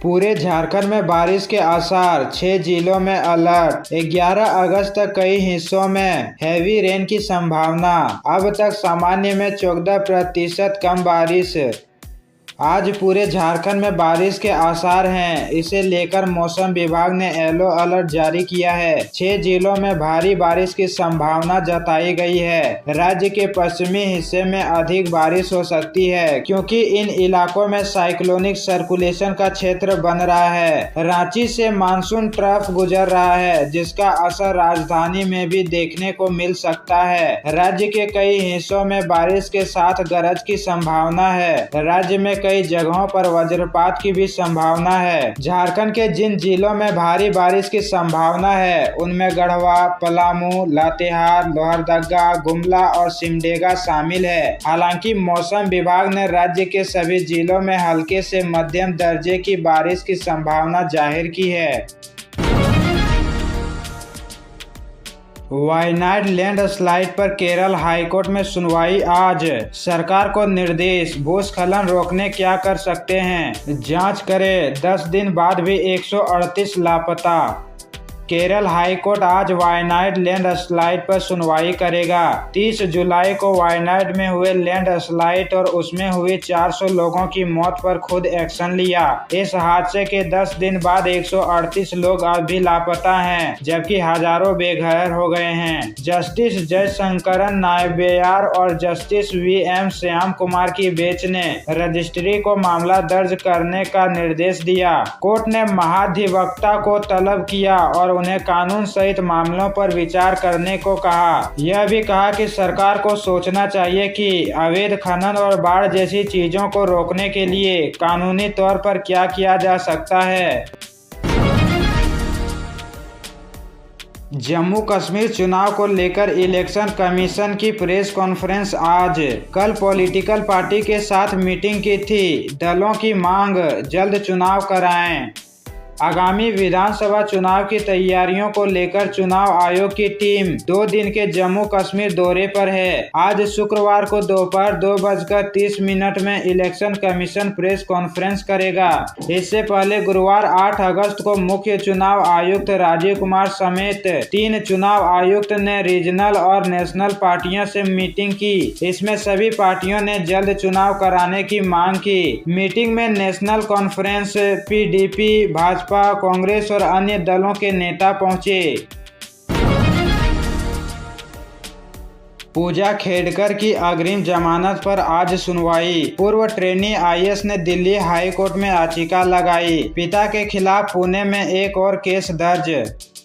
पूरे झारखंड में बारिश के आसार, 6 जिलों में अलर्ट। 11 अगस्त तक कई हिस्सों में हैवी रेन की संभावना। अब तक सामान्य में 14% कम बारिश। आज पूरे झारखंड में बारिश के आसार हैं। इसे लेकर मौसम विभाग ने येलो अलर्ट जारी किया है। 6 जिलों में भारी बारिश की संभावना जताई गई है। राज्य के पश्चिमी हिस्से में अधिक बारिश हो सकती है क्योंकि इन इलाकों में साइक्लोनिक सर्कुलेशन का क्षेत्र बन रहा है। रांची से मानसून ट्रफ गुजर रहा है, जिसका असर राजधानी में भी देखने को मिल सकता है। राज्य के कई हिस्सों में बारिश के साथ गरज की संभावना है। राज्य में कई जगहों पर वज्रपात की भी संभावना है। झारखंड के जिन जिलों में भारी बारिश की संभावना है उनमें गढ़वा, पलामू, लातेहार, लोहरदगा, गुमला और सिमडेगा शामिल है। हालांकि मौसम विभाग ने राज्य के सभी जिलों में हल्के से मध्यम दर्जे की बारिश की संभावना जाहिर की है। वायनाड लैंडस्लाइड पर केरल हाईकोर्ट में सुनवाई आज। सरकार को निर्देश, भूस्खलन रोकने क्या कर सकते हैं, जांच करें। 10 दिन बाद भी 138 लापता। केरल हाईकोर्ट आज वायनाड लैंडस्लाइड पर सुनवाई करेगा। 30 जुलाई को वायनाड में हुए लैंडस्लाइड और उसमें हुई 400 लोगों की मौत पर खुद एक्शन लिया। इस हादसे के 10 दिन बाद 138 लोग अब भी लापता हैं, जबकि हजारों बेघर हो गए हैं। जस्टिस जयशंकरन नायबेयार और जस्टिस VM श्याम कुमार की बेंच ने रजिस्ट्री को मामला दर्ज करने का निर्देश दिया। कोर्ट ने महाधिवक्ता को तलब किया और उन्हें कानून सहित मामलों पर विचार करने को कहा। यह भी कहा कि सरकार को सोचना चाहिए कि अवैध खनन और बाढ़ जैसी चीजों को रोकने के लिए कानूनी तौर पर क्या किया जा सकता है। जम्मू कश्मीर चुनाव को लेकर इलेक्शन कमीशन की प्रेस कॉन्फ्रेंस आज। कल पॉलिटिकल पार्टी के साथ मीटिंग की थी। दलों की मांग, जल्द चुनाव कराएं। आगामी विधानसभा चुनाव की तैयारियों को लेकर चुनाव आयोग की टीम 2 दिन के जम्मू कश्मीर दौरे पर है। आज शुक्रवार को दोपहर 2:30 में इलेक्शन कमीशन प्रेस कॉन्फ्रेंस करेगा। इससे पहले गुरुवार 8 अगस्त को मुख्य चुनाव आयुक्त राजीव कुमार समेत 3 चुनाव आयुक्त ने रीजनल और नेशनल पार्टियों से मीटिंग की। इसमें सभी पार्टियों ने जल्द चुनाव कराने की मांग की। मीटिंग में national conference, PDP, Bhajpa, Congress और अन्य दलों के नेता पहुंचे। पूजा खेडकर की अग्रिम जमानत पर आज सुनवाई। पूर्व ट्रेनी IAS ने दिल्ली हाई कोर्ट में याचिका लगाई। पिता के खिलाफ पुणे में एक और केस दर्ज।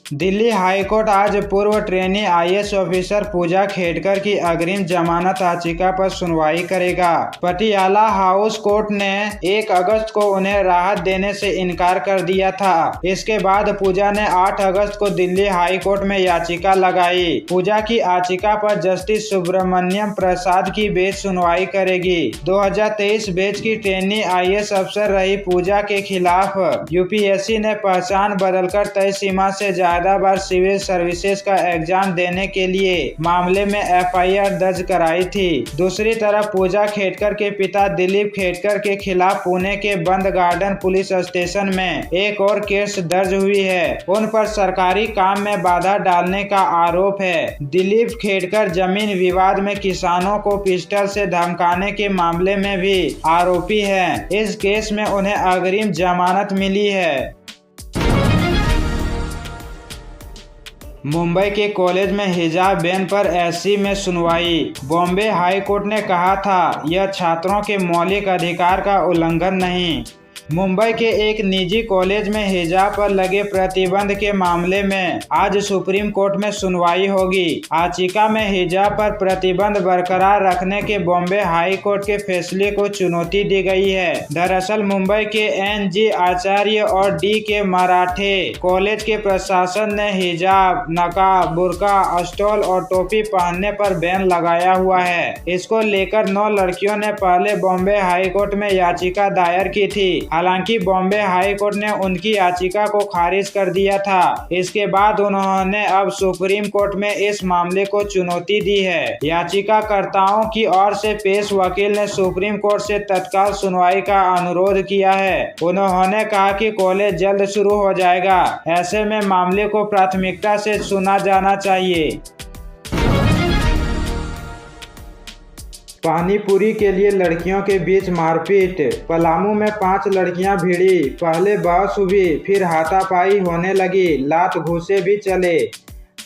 दिल्ली हाई कोर्ट आज पूर्व ट्रेनी IAS ऑफिसर पूजा खेडकर की अग्रिम जमानत याचिका पर सुनवाई करेगा। पटियाला हाउस कोर्ट ने 1 अगस्त को उन्हें राहत देने से इनकार कर दिया था। इसके बाद पूजा ने 8 अगस्त को दिल्ली हाई कोर्ट में याचिका लगाई। पूजा की याचिका पर जस्टिस सुब्रमण्यम प्रसाद की बेंच सुनवाई करेगी। 2023 बैच की ट्रेनी IAS अफसर रही पूजा के खिलाफ UPSC ने पहचान बदलकर तय सीमा से ज्यादा बार सिविल सर्विसेज का एग्जाम देने के लिए मामले में FIR दर्ज कराई थी। दूसरी तरफ पूजा खेडकर के पिता दिलीप खेडकर के खिलाफ पुणे के बंद गार्डन पुलिस स्टेशन में एक और केस दर्ज हुई है। उन पर सरकारी काम में बाधा डालने का आरोप है। दिलीप खेडकर जमीन विवाद में किसानों को पिस्टल से धमकाने के मामले में भी आरोपी है। इस केस में उन्हें अग्रिम जमानत मिली है। मुंबई के कॉलेज में हिजाब बैन पर SC में सुनवाई। बॉम्बे हाई कोर्ट ने कहा था यह छात्रों के मौलिक अधिकार का उल्लंघन नहीं। मुंबई के एक निजी कॉलेज में हिजाब पर लगे प्रतिबंध के मामले में आज सुप्रीम कोर्ट में सुनवाई होगी। याचिका में हिजाब पर प्रतिबंध बरकरार रखने के बॉम्बे हाई कोर्ट के फैसले को चुनौती दी गई है। दरअसल मुंबई के NG आचार्य और DK मराठे कॉलेज के प्रशासन ने हिजाब, नकाब, बुर्का, स्टॉल और टोपी पहनने पर बैन लगाया हुआ है। इसको लेकर 9 लड़कियों ने पहले बॉम्बे हाई कोर्ट में याचिका दायर की थी। हालांकि बॉम्बे हाई कोर्ट ने उनकी याचिका को खारिज कर दिया था। इसके बाद उन्होंने अब सुप्रीम कोर्ट में इस मामले को चुनौती दी है। याचिकाकर्ताओं की ओर से पेश वकील ने सुप्रीम कोर्ट से तत्काल सुनवाई का अनुरोध किया है। उन्होंने कहा कि कॉलेज जल्द शुरू हो जाएगा, ऐसे में मामले को प्राथमिकता से सुना जाना चाहिए। पानीपुरी के लिए लड़कियों के बीच मारपीट। पलामू में 5 लड़कियां भिड़ी। पहले बहस हुई, फिर हाथापाई होने लगी, लात घूंसे भी चले।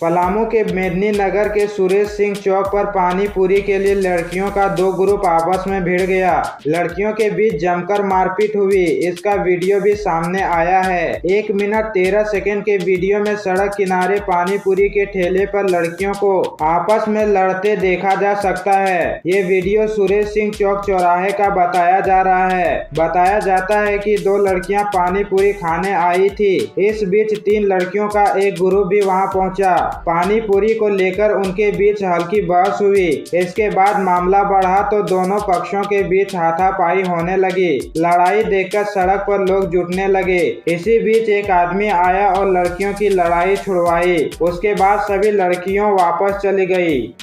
पलामू के मेदिनी नगर के सुरेश सिंह चौक पर पानीपुरी के लिए लड़कियों का 2 ग्रुप आपस में भिड़ गया। लड़कियों के बीच जमकर मारपीट हुई। इसका वीडियो भी सामने आया है। 1 मिनट 13 सेकंड के वीडियो में सड़क किनारे पानीपुरी के ठेले पर लड़कियों को आपस में लड़ते देखा जा सकता है। ये वीडियो सुरेश सिंह चौक चौराहे का बताया जा रहा है। बताया जाता है कि 2 लड़कियां पानीपुरी खाने आई थी। इस बीच 3 लड़कियों का एक ग्रुप भी वहां पहुंचा। पानीपुरी को लेकर उनके बीच हल्की बहस हुई। इसके बाद मामला बढ़ा तो दोनों पक्षों के बीच हाथापाई होने लगी। लड़ाई देखकर सड़क पर लोग जुटने लगे। इसी बीच एक आदमी आया और लड़कियों की लड़ाई छुड़वाई। उसके बाद सभी लड़कियों वापस चली गई।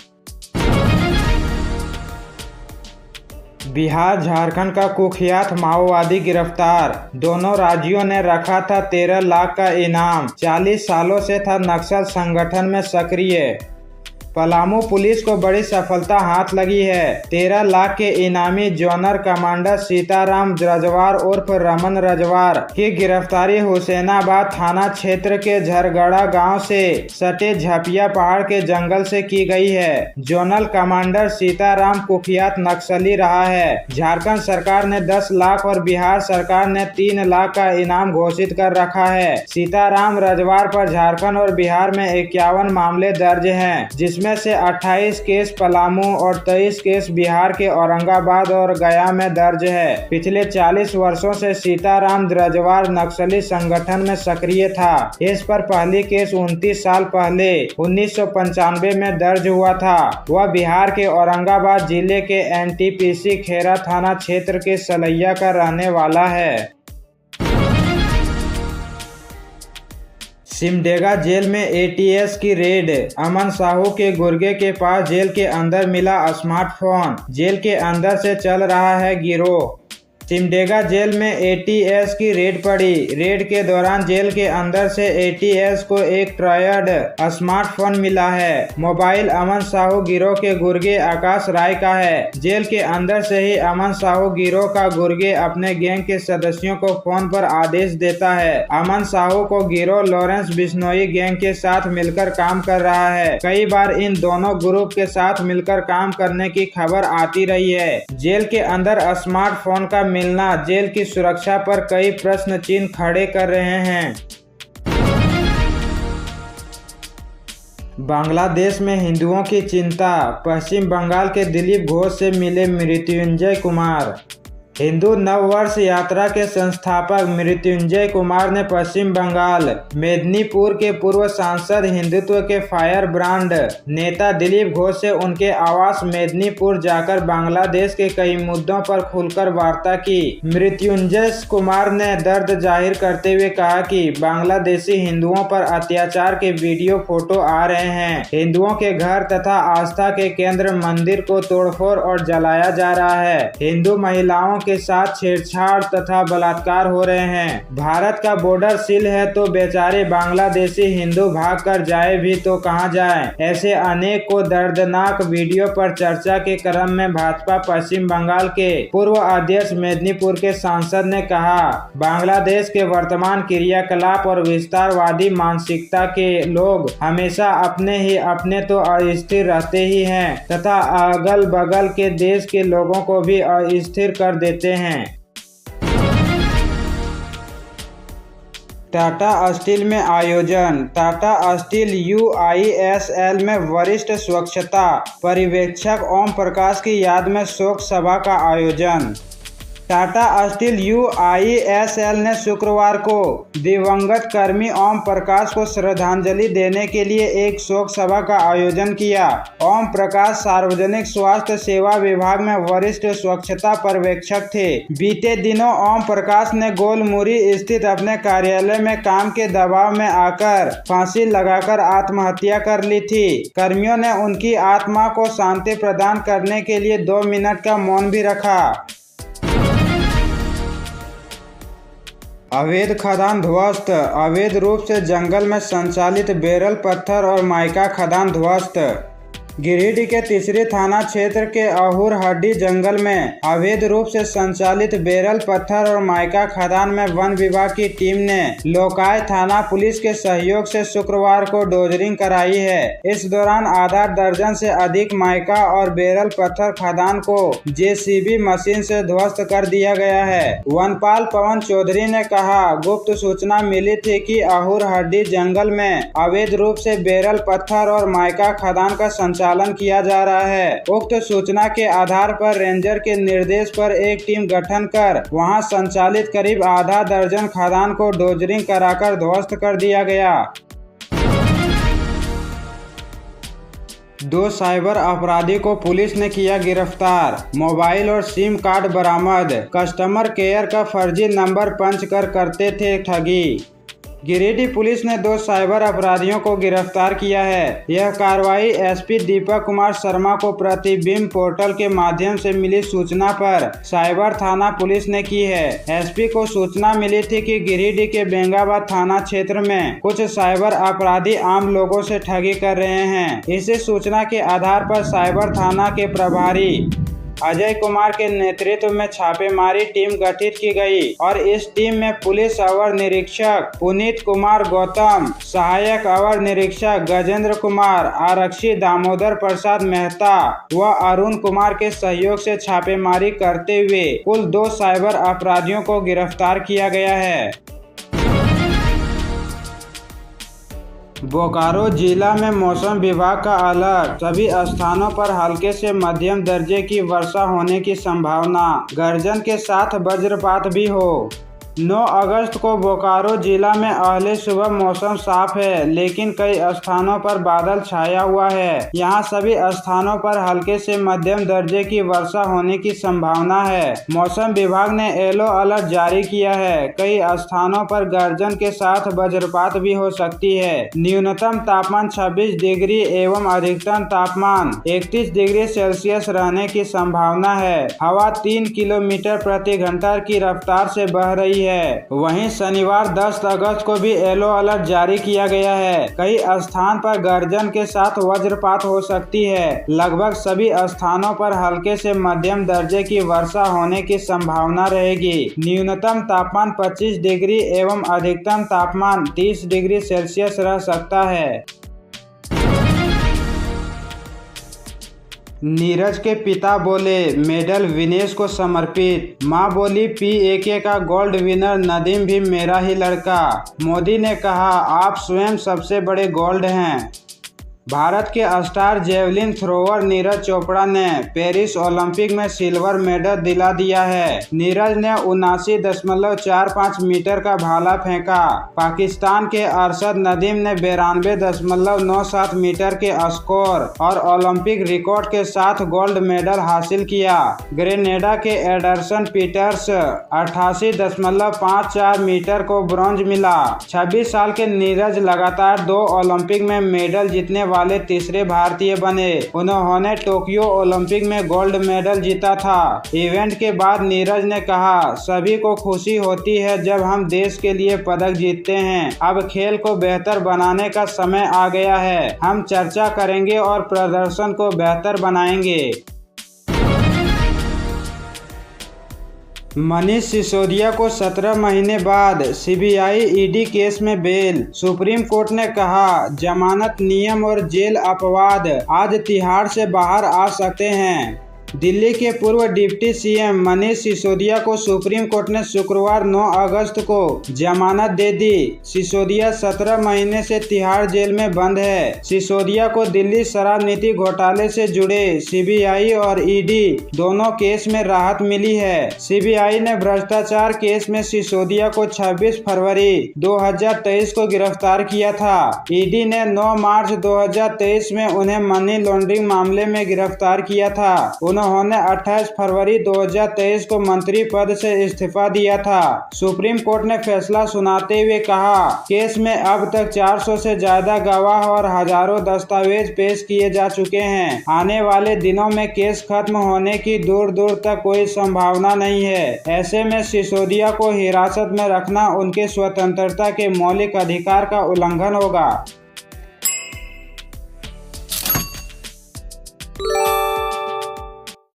बिहार झारखंड का कुख्यात माओवादी गिरफ्तार। दोनों राज्यों ने रखा था 13 लाख का इनाम। 40 सालों से था नक्सल संगठन में सक्रिय। पलामू पुलिस को बड़ी सफलता हाथ लगी है। 13 लाख के इनामी जोनर कमांडर सीताराम रजवार उर्फ रमन रजवार की गिरफ्तारी हुसैनाबाद थाना क्षेत्र के झरगड़ा गांव से सटे झपिया पहाड़ के जंगल से की गई है। जोनल कमांडर सीताराम कुख्यात नक्सली रहा है। झारखंड सरकार ने 10 लाख और बिहार सरकार ने 3 लाख का इनाम घोषित कर रखा है। सीताराम रजवार पर झारखंड और बिहार में 51 मामले दर्ज हैं, जिसमें से 28 केस पलामू और 23 केस बिहार के औरंगाबाद और गया में दर्ज है। पिछले 40 वर्षों से सीताराम रजवार नक्सली संगठन में सक्रिय था। इस पर पहली केस 29 साल पहले 1995 में दर्ज हुआ था। वह बिहार के औरंगाबाद जिले के NTPC खेरा थाना क्षेत्र के सलैया का रहने वाला है। सिमडेगा जेल में ATS की रेड। अमन साहू के गुर्गे के पास जेल के अंदर मिला स्मार्टफोन। जेल के अंदर से चल रहा है गिरोह। सिमडेगा जेल में ATS की रेड पड़ी। रेड के दौरान जेल के अंदर से ATS को एक ट्रायड स्मार्टफोन मिला है। मोबाइल अमन साहू गिरोह के गुर्गे आकाश राय का है। जेल के अंदर से ही अमन साहू गिरोह का गुर्गे अपने गैंग के सदस्यों को फोन पर आदेश देता है। अमन साहू को गिरोह लॉरेंस बिश्नोई गैंग के साथ मिलकर काम कर रहा है। कई बार इन दोनों ग्रुप के साथ मिलकर काम करने की खबर आती रही है। जेल के अंदर स्मार्टफोन का मिलना जेल की सुरक्षा पर कई प्रश्न चिन्ह खड़े कर रहे हैं। बांग्लादेश में हिंदुओं की चिंता। पश्चिम बंगाल के दिलीप घोष से मिले मृत्युंजय कुमार। हिंदू नववर्ष यात्रा के संस्थापक मृत्युंजय कुमार ने पश्चिम बंगाल मेदिनीपुर के पूर्व सांसद हिंदुत्व के फायर ब्रांड नेता दिलीप घोष से उनके आवास मेदिनीपुर जाकर बांग्लादेश के कई मुद्दों पर खुलकर वार्ता की। मृत्युंजय कुमार ने दर्द जाहिर करते हुए कहा कि बांग्लादेशी हिंदुओं पर अत्याचार के वीडियो फोटो आ रहे हैं। हिंदुओं के घर तथा आस्था के केंद्र मंदिर को तोड़फोड़ और जलाया जा रहा है। हिंदू महिलाओं के साथ छेड़छाड़ तथा बलात्कार हो रहे हैं। भारत का बॉर्डर सील है तो बेचारे बांग्लादेशी हिंदू भाग कर जाए भी तो कहां जाएं। ऐसे अनेक को दर्दनाक वीडियो पर चर्चा के क्रम में भाजपा पश्चिम बंगाल के पूर्व अध्यक्ष मेदिनीपुर के सांसद ने कहा, बांग्लादेश के वर्तमान क्रियाकलाप और विस्तारवादी मानसिकता के लोग हमेशा अपने तो अस्थिर रहते ही हैं तथा अगल बगल के देश के लोगों को भी अस्थिर कर देते हैं। टाटा स्टील में आयोजन। टाटा स्टील UISL में वरिष्ठ स्वच्छता पर्यवेक्षक ओम प्रकाश की याद में शोक सभा का आयोजन। टाटा स्टील UISL ने शुक्रवार को दिवंगत कर्मी ओम प्रकाश को श्रद्धांजलि देने के लिए एक शोक सभा का आयोजन किया। ओम प्रकाश सार्वजनिक स्वास्थ्य सेवा विभाग में वरिष्ठ स्वच्छता पर्यवेक्षक थे। बीते दिनों ओम प्रकाश ने गोलमुरी स्थित अपने कार्यालय में काम के दबाव में आकर फांसी लगाकर आत्महत्या कर ली थी। कर्मियों ने उनकी आत्मा को शांति प्रदान करने के लिए 2 मिनट का मौन भी रखा। अवैध खदान ध्वस्त। अवैध रूप से जंगल में संचालित बेरल पत्थर और माइका खदान ध्वस्त। गिरिडीह के तीसरी थाना क्षेत्र के अहुर हड्डी जंगल में अवैध रूप से संचालित बेरल पत्थर और माइका खदान में वन विभाग की टीम ने लोकाय थाना पुलिस के सहयोग से शुक्रवार को डोजरिंग कराई है। इस दौरान आधा दर्जन से अधिक माइका और बेरल पत्थर खदान को JCB मशीन से ध्वस्त कर दिया गया है। वनपाल पवन चौधरी ने कहा, गुप्त सूचना मिली थी कि अहुर हड्डी जंगल में अवैध रूप से बेरल पत्थर और माइका खदान का संचालन किया जा रहा है। उक्त सूचना के आधार पर रेंजर के निर्देश पर एक टीम गठन कर वहां संचालित करीब आधा दर्जन खदान को डोजरिंग कराकर ध्वस्त कर दिया गया। 2 साइबर अपराधी को पुलिस ने किया गिरफ्तार। मोबाइल और सिम कार्ड बरामद। कस्टमर केयर का फर्जी नंबर पंच कर करते थे ठगी। गिरिडीह पुलिस ने 2 साइबर अपराधियों को गिरफ्तार किया है। यह कार्रवाई SP दीपक कुमार शर्मा को प्रतिबिंब पोर्टल के माध्यम से मिली सूचना पर साइबर थाना पुलिस ने की है। SP को सूचना मिली थी कि गिरिडीह के बेंगाबाद थाना क्षेत्र में कुछ साइबर अपराधी आम लोगों से ठगी कर रहे हैं। इसी सूचना के आधार पर साइबर थाना के प्रभारी अजय कुमार के नेतृत्व में छापेमारी टीम गठित की गई और इस टीम में पुलिस अवर निरीक्षक पुनीत कुमार गौतम, सहायक अवर निरीक्षक गजेंद्र कुमार, आरक्षी दामोदर प्रसाद मेहता व अरुण कुमार के सहयोग से छापेमारी करते हुए कुल 2 साइबर अपराधियों को गिरफ्तार किया गया है। बोकारो जिला में मौसम विभाग का अलर्ट। सभी स्थानों पर हल्के से मध्यम दर्जे की वर्षा होने की संभावना। गर्जन के साथ वज्रपात भी हो। 9 अगस्त को बोकारो जिला में अहले सुबह मौसम साफ है, लेकिन कई स्थानों पर बादल छाया हुआ है। यहाँ सभी स्थानों पर हल्के से मध्यम दर्जे की वर्षा होने की संभावना है। मौसम विभाग ने येलो अलर्ट जारी किया है। कई स्थानों पर गर्जन के साथ वज्रपात भी हो सकती है। न्यूनतम तापमान 26 डिग्री एवं अधिकतम तापमान 31 डिग्री सेल्सियस रहने की संभावना है। हवा 3 किलोमीटर प्रति घंटा की रफ्तार से बह रही है। वहीं शनिवार 10 अगस्त को भी येलो अलर्ट जारी किया गया है। कई स्थान पर गर्जन के साथ वज्रपात हो सकती है। लगभग सभी स्थानों पर हल्के से मध्यम दर्जे की वर्षा होने की संभावना रहेगी। न्यूनतम तापमान 25 डिग्री एवं अधिकतम तापमान 30 डिग्री सेल्सियस रह सकता है। नीरज के पिता बोले, मेडल विनेश को समर्पित। मां बोली, PAK का गोल्ड विनर नदीम भी मेरा ही लड़का। मोदी ने कहा, आप स्वयं सबसे बड़े गोल्ड हैं। भारत के star javelin thrower Neeraj Chopra ने पेरिस ओलंपिक में सिल्वर मेडल दिला दिया है। नीरज ने 79.45 मीटर का भाला फेंका। पाकिस्तान के अरशद नदीम ने 92.97 मीटर के स्कोर और ओलंपिक रिकॉर्ड के साथ गोल्ड मेडल हासिल किया। ग्रेनेडा के एडरसन पीटर्स 88.54 मीटर को ब्रॉन्ज मिला। 26 साल के नीरज लगातार 2 ओलंपिक में मेडल जीतने वाले तीसरे भारतीय बने। उन्होंने टोक्यो ओलंपिक में गोल्ड मेडल जीता था। इवेंट के बाद नीरज ने कहा, सभी को खुशी होती है जब हम देश के लिए पदक जीतते हैं। अब खेल को बेहतर बनाने का समय आ गया है। हम चर्चा करेंगे और प्रदर्शन को बेहतर बनाएंगे। मनीष सिसोदिया को 17 महीने बाद CBI ED केस में बेल। सुप्रीम कोर्ट ने कहा, जमानत नियम और जेल अपवाद आज तिहाड़ से बाहर आ सकते हैं। दिल्ली के पूर्व डिप्टी सीएम मनीष सिसोदिया को सुप्रीम कोर्ट ने शुक्रवार 9 अगस्त को जमानत दे दी। सिसोदिया 17 महीने से तिहाड़ जेल में बंद है। सिसोदिया को दिल्ली शराब नीति घोटाले से जुड़े सीबीआई और ईडी दोनों केस में राहत मिली है। सीबीआई ने भ्रष्टाचार केस में सिसोदिया को 26 फरवरी 2023 को गिरफ्तार किया था। ईडी ने 9 मार्च 2023 में उन्हें मनी लॉन्ड्रिंग मामले में गिरफ्तार किया था। उन्होंने 28 फरवरी 2023 को मंत्री पद से इस्तीफा दिया था। सुप्रीम कोर्ट ने फैसला सुनाते हुए कहा, केस में अब तक 400 से ज्यादा गवाह और हजारों दस्तावेज पेश किए जा चुके हैं। आने वाले दिनों में केस खत्म होने की दूर दूर तक कोई संभावना नहीं है। ऐसे में सिसोदिया को हिरासत में रखना उनके स्वतंत्रता के मौलिक अधिकार का उल्लंघन होगा।